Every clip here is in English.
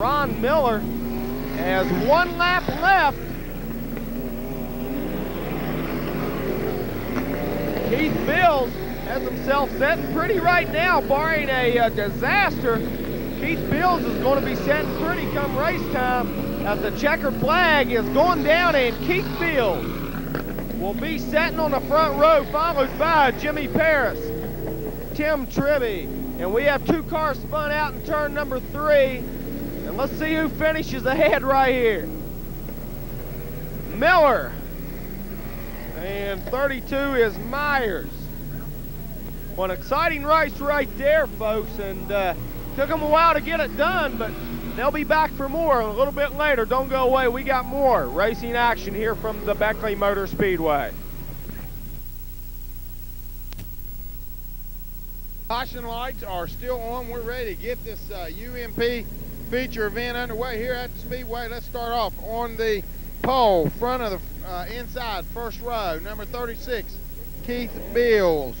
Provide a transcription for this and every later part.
Ron Miller has 1 lap left. Keith Bills has himself setting pretty right now, barring a disaster. Keith Bills is going to be setting pretty come race time as the checkered flag is going down, and Keith Bills will be setting on the front row, followed by Jimmy Paris, Tim Tribby, and we have 2 cars spun out in turn number 3, and let's see who finishes ahead right here. Miller, and 32 is Myers. Well, an exciting race right there, folks, and took them a while to get it done, but they'll be back for more a little bit later. Don't go away. We got more racing action here from the Beckley Motor Speedway. Caution lights are still on. We're ready to get this UMP feature event underway here at the Speedway. Let's start off on the pole, front of the inside, first row, number 36, Keith Bills.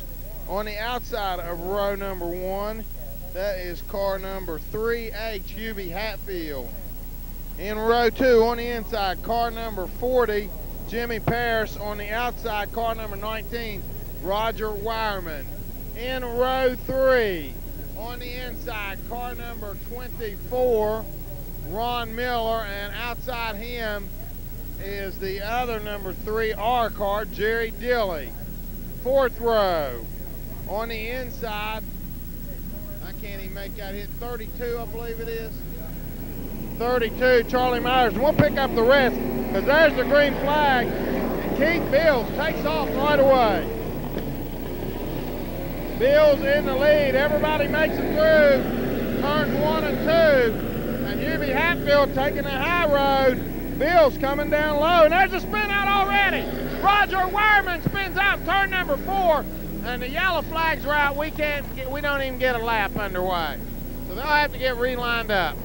On the outside of row number 1, that is car number 3H, Hubie Hatfield. In row 2, on the inside, car number 40, Jimmy Paris. On the outside, car number 19, Roger Wireman. In row 3, on the inside, car number 24, Ron Miller, and outside him is the other number 3R car, Jerry Dilley. 4th row, on the inside, I can't even make out hit 32, I believe it is. 32, Charlie Myers. We'll pick up the rest because there's the green flag, and Keith Bills takes off right away. Bills in the lead. Everybody makes it through turns 1 and 2, and Hubie Hatfield taking the high road. Bills coming down low, and there's a spin out already. Roger Wireman spins out turn number 4. And the yellow flags are out. We don't even get a lap underway. So they'll have to get relined up.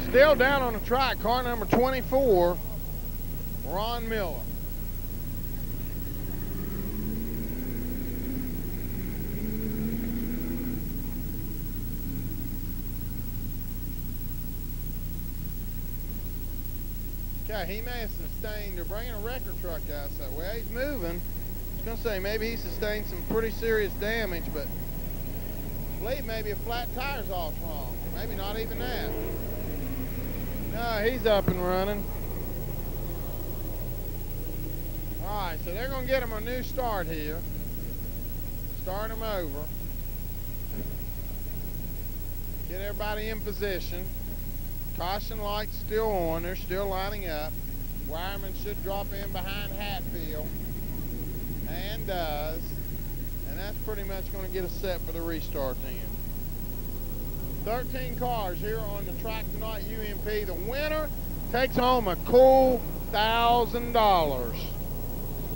Still down on the track, car number 24, Ron Miller. Okay, he may have sustained, they're bringing a wrecker truck out, so well, he's moving. I was going to say maybe he sustained some pretty serious damage, but I believe maybe a flat tire's all wrong. Maybe not even that. No, he's up and running. All right, so they're going to get him a new start here. Start him over. Get everybody in position. Caution lights still on, they're still lining up. Wireman should drop in behind Hatfield, and does. And that's pretty much going to get us set for the restart then. 13 cars here on the track tonight, UMP. The winner takes home a cool $1,000.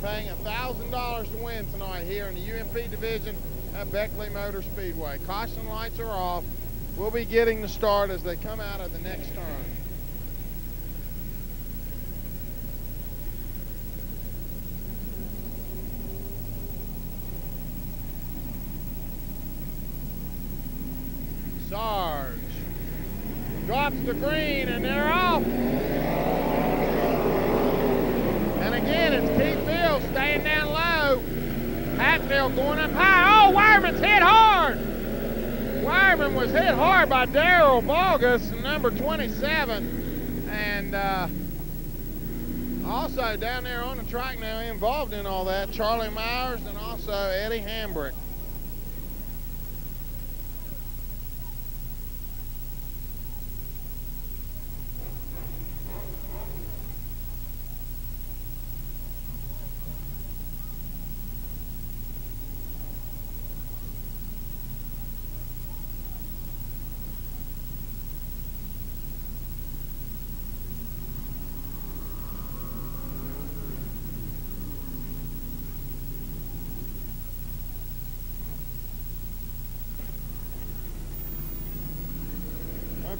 Paying $1,000 to win tonight here in the UMP division at Beckley Motor Speedway. Caution lights are off. We'll be getting the start as they come out of the next turn. Sarge drops the green and they're off. And again, it's Keith Bills staying down low. Hatfield going up high. Oh, Wireman's hit hard. Wireman was hit hard by Darrell Bogus, number 27, and also down there on the track now involved in all that, Charlie Myers and also Eddie Hambrick.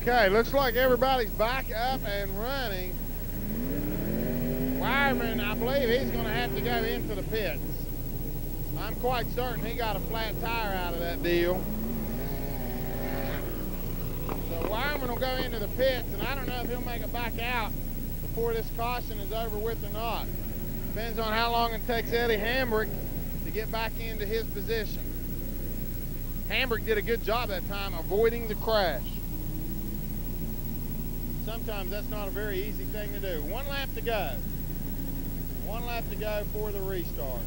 Okay, looks like everybody's back up and running. Wireman, I believe he's going to have to go into the pits. I'm quite certain he got a flat tire out of that deal. Wireman will go into the pits, and I don't know if he'll make it back out before this caution is over with or not. Depends on how long it takes Eddie Hambrick to get back into his position. Hambrick did a good job that time avoiding the crash. Sometimes that's not a very easy thing to do. 1 lap to go. 1 lap to go for the restart.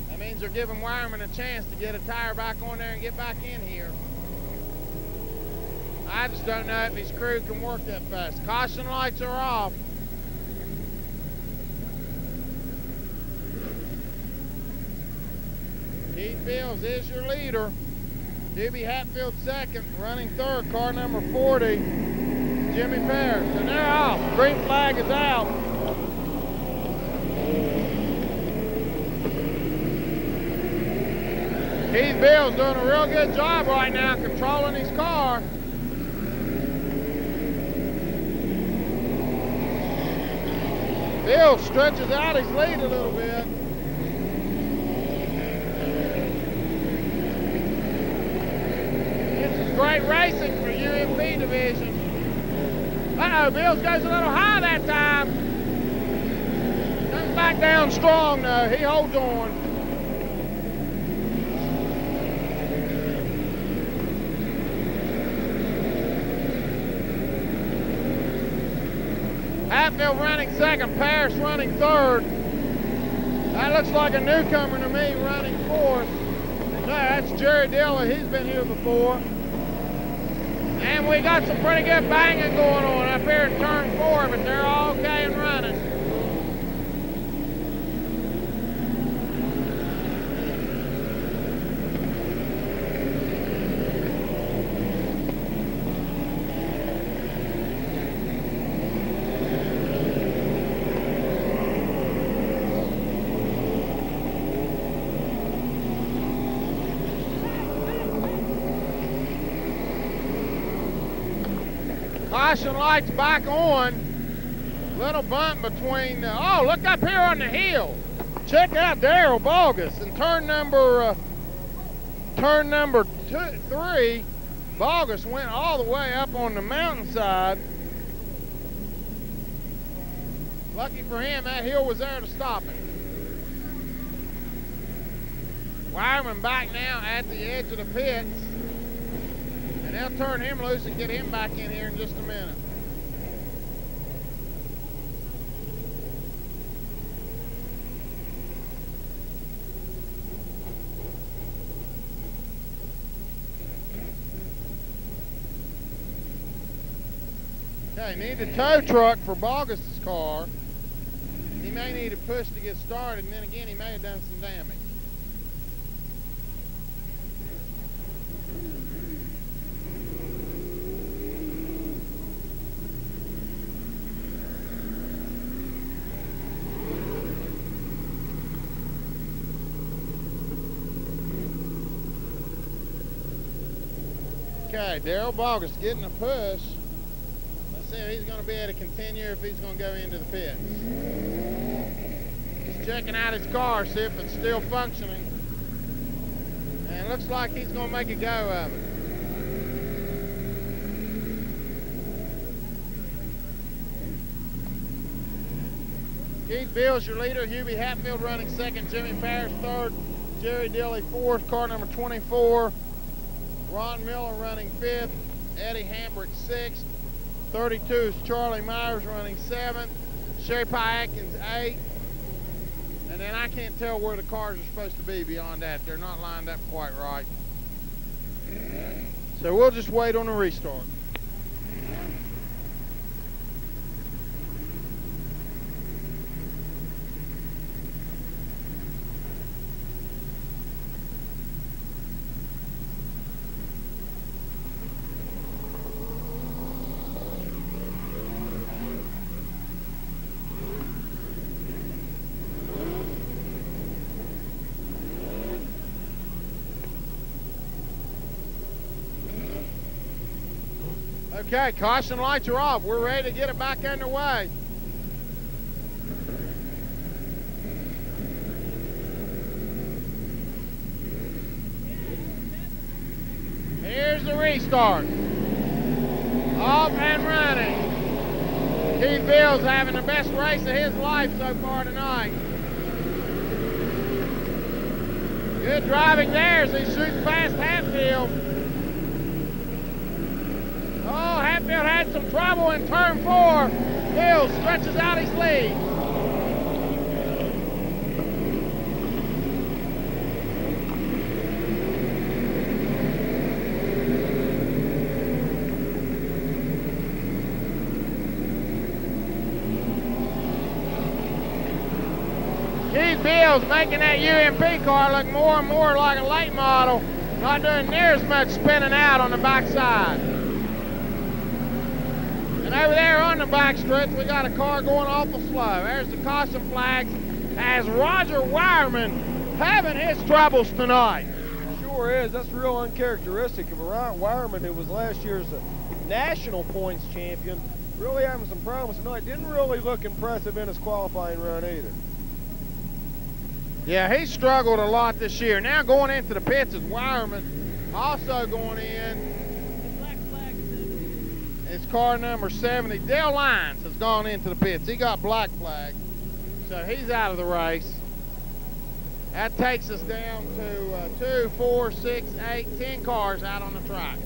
That means they're giving Wireman a chance to get a tire back on there and get back in here. I just don't know if his crew can work that fast. Caution lights are off. Keith Fields is your leader. Hubie Hatfield second, running third, car number 40, Jimmy Ferris. And they're off. Green flag is out. Keith Fields doing a real good job right now controlling his car. Fields stretches out his lead a little bit. Great racing for UMP division. Uh-oh, Bills goes a little high that time. Comes back down strong though, he holds on. Hatfield running second, Paris running third. That looks like a newcomer to me running fourth. No, that's Jerry Dilley, he's been here before. And we got some pretty good banging going on up here in turn 4, but they're all okay and running. Caution lights back on. Little bump between, oh, look up here on the hill. Check out Darrell Bogus in turn number 3. Bogus went all the way up on the mountainside. Lucky for him, that hill was there to stop it. Wireman back now at the edge of the pits. And they'll turn him loose and get him back in here in just a minute. Okay, need a tow truck for Bogus's car. He may need a push to get started, and then again, he may have done some damage. Okay, Darrell Bogus getting a push. Let's see if he's going to be able to continue, if he's going to go into the pits. He's checking out his car, see if it's still functioning. And it looks like he's going to make a go of it. Keith Bills, your leader. Hubie Hatfield running second. Jimmy Ferris third. Jerry Dilley fourth. Car number 24. Ron Miller running 5th, Eddie Hambrick 6th, 32 is Charlie Myers running 7th, Sherry Pye Atkins 8th, and then I can't tell where the cars are supposed to be beyond that. They're not lined up quite right. So we'll just wait on the restart. Okay, caution lights are off. We're ready to get it back underway. Here's the restart. Off and running. Keith Bill's having the best race of his life so far tonight. Good driving there as he shoots past Hatfield. Oh, Hatfield had some trouble in turn 4. Bill stretches out his lead. Keith Bill's making that UMP car look more and more like a late model, not doing near as much spinning out on the backside. And over there on the back stretch, we got a car going awful slow. There's the caution flags as Roger Wireman having his troubles tonight. Sure is. That's real uncharacteristic of Wireman, who was last year's national points champion. Really having some problems tonight. Didn't really look impressive in his qualifying run either. Yeah, he struggled a lot this year. Now going into the pits is Wireman, also going in. It's car number 70. Dale Lyons has gone into the pits. He got black flag, so he's out of the race. That takes us down to 2, 4, 6, 8, 10 cars out on the track.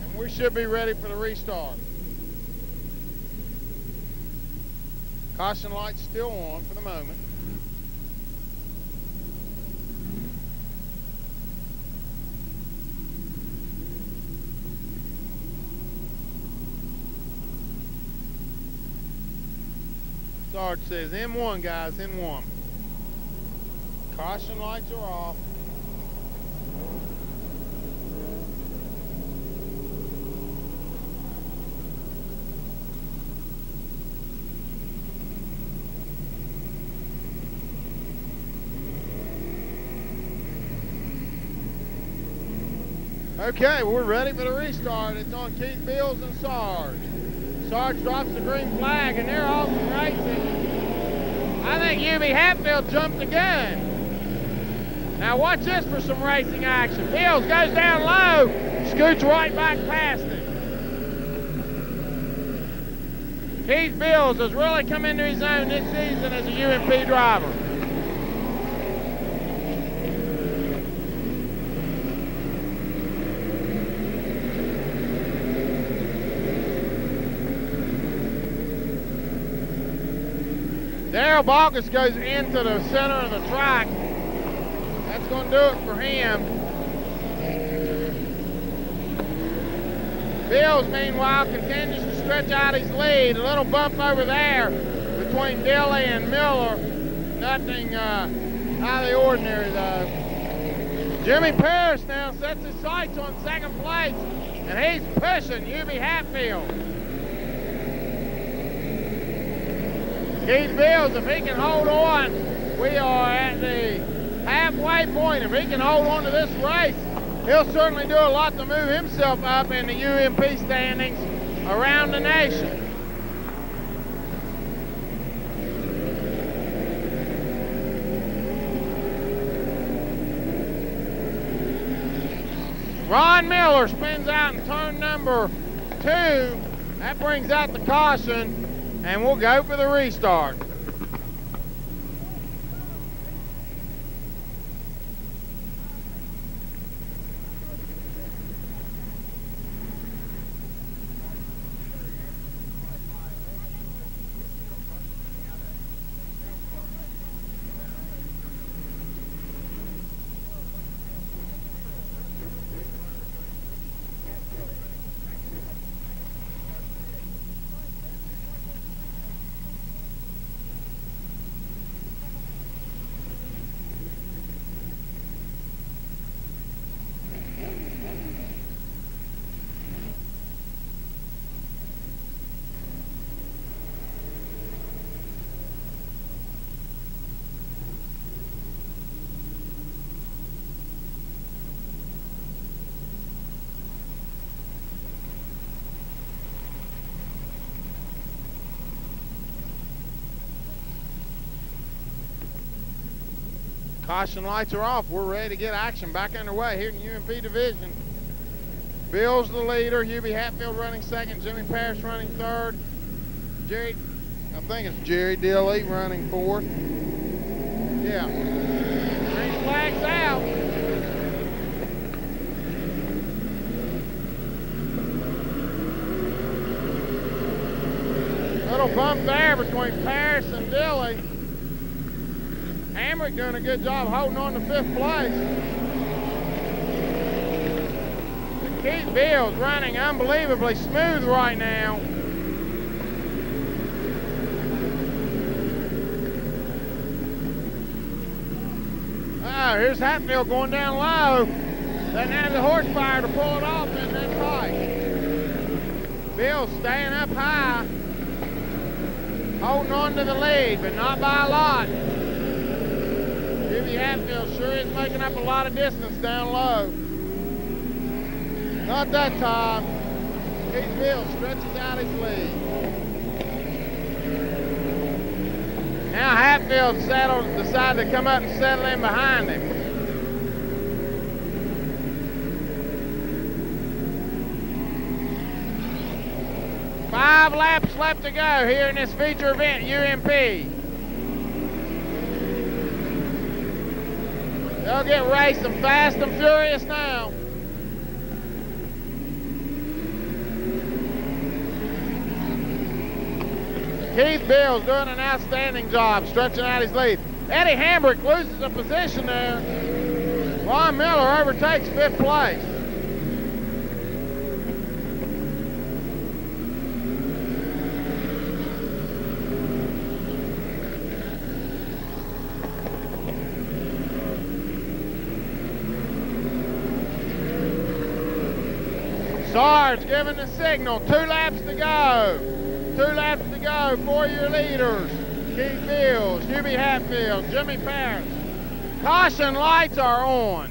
And we should be ready for the restart. Caution lights still on for the moment. Sarge says, M1 guys, M1. Caution lights are off. Okay, we're ready for the restart. It's on Keith Bills and Sarge. Sarge drops the green flag and they're off and racing. I think Hubie Hatfield jumped the gun. Now watch this for some racing action. Bills goes down low, scoots right back past it. Keith Bills has really come into his own this season as a UMP driver. Darrell Balkus goes into the center of the track. That's going to do it for him. Bills, meanwhile, continues to stretch out his lead. A little bump over there between Dilley and Miller. Nothing out of the ordinary, though. Jimmy Parrish now sets his sights on second place, and he's pushing Hubie Hatfield. Keith Bills, if he can hold on, we are at the halfway point. If he can hold on to this race, he'll certainly do a lot to move himself up in the UMP standings around the nation. Ron Miller spins out in turn number 2. That brings out the caution. And we'll go for the restart. Caution lights are off. We're ready to get action back underway here in the UMP division. Bill's the leader. Hubie Hatfield running second. Jimmy Parrish running third. I think it's Jerry Dilley running fourth. Yeah. Green flag's out. Little bump there between Parrish and Dilley. Hambrick doing a good job holding on to 5th place. Keith Bills running unbelievably smooth right now. Oh, here's Hatfield going down low. Doesn't have the horsepower to pull it off in that fight. Bills staying up high, holding on to the lead, but not by a lot. Hubie Hatfield sure is making up a lot of distance down low. Not that time. Keith Bills stretches out his lead. Now Hatfield decided to come up and settle in behind him. Five laps left to go here in this feature event, UMP. They'll get racing fast and furious now. Keith Bills doing an outstanding job stretching out his lead. Eddie Hambrick loses a position there. Ron Miller overtakes 5th place. Sarge giving the signal. 2 laps to go. 2 laps to go for your leaders. Keith Bills, Hubie Hatfield, Jimmy Parrish. Caution lights are on.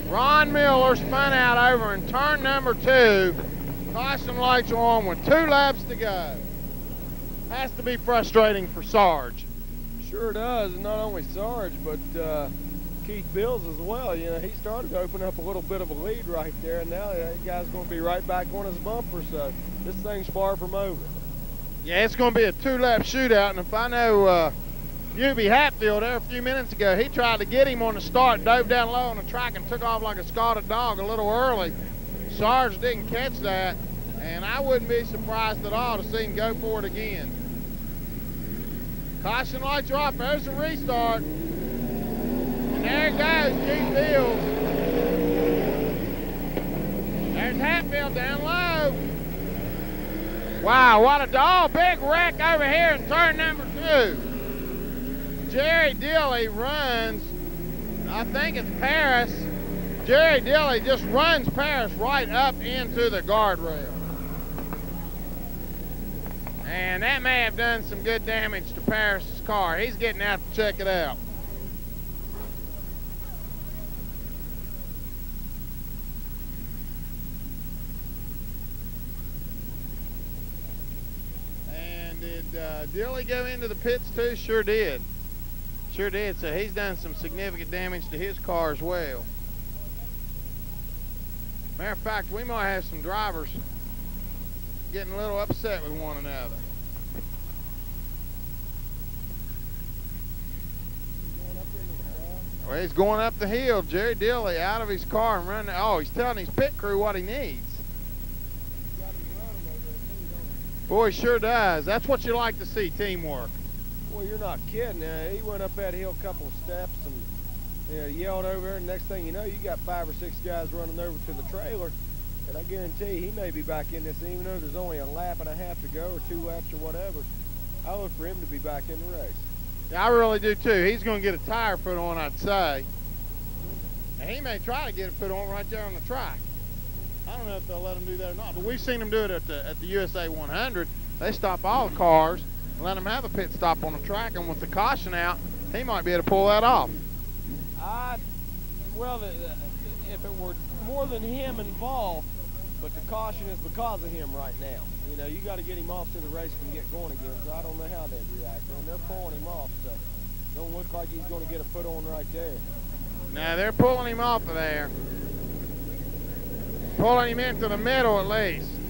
Ron Miller spun out over in turn number 2. Caution lights are on with 2 laps to go. Has to be frustrating for Sarge. Sure does, and not only Sarge, but Keith Bills as well. You know, he started to open up a little bit of a lead right there, and now that guy's going to be right back on his bumper, so this thing's far from over. Yeah, it's going to be a 2-lap shootout, and if I know Hubie Hatfield there a few minutes ago, he tried to get him on the start, dove down low on the track, and took off like a scalded dog a little early. Sarge didn't catch that, and I wouldn't be surprised at all to see him go for it again. Caution lights are off. There's the restart. And there it goes, Keith Bills. There's Hatfield down low. Wow, what a dog. Big wreck over here in turn number 2. Jerry Dilley runs, I think it's Paris. Jerry Dilley just runs Paris right up into the guardrail. And that may have done some good damage to Paris's car. He's getting out to check it out. And did Dilley go into the pits too? Sure did. Sure did. So he's done some significant damage to his car as well. Matter of fact, we might have some drivers getting a little upset with one another. Well, he's going up the hill. Jerry Dilley out of his car and running. Oh, he's telling his pit crew what he needs. Boy, sure does. That's what you like to see, teamwork. Well, you're not kidding. He went up that hill a couple of steps and yelled over there, and next thing you know, you got 5 or 6 guys running over to the trailer, and I guarantee he may be back in this, even though there's only a lap and a half to go or 2 laps or whatever. I look for him to be back in the race. Yeah, I really do too. He's going to get a tire put on, I'd say. And he may try to get it put on right there on the track. I don't know if they'll let him do that or not, but we've seen him do it at the USA 100. They stop all the cars and let him have a pit stop on the track, and with the caution out, he might be able to pull that off. Well, if it were more than him involved, but the caution is because of him right now. You know, you got to get him off so the race can get going again, so I don't know how they'd react. And they're pulling him off, so don't look like he's going to get a put on right there. Now, they're pulling him off of there. Pulling him into the middle at least.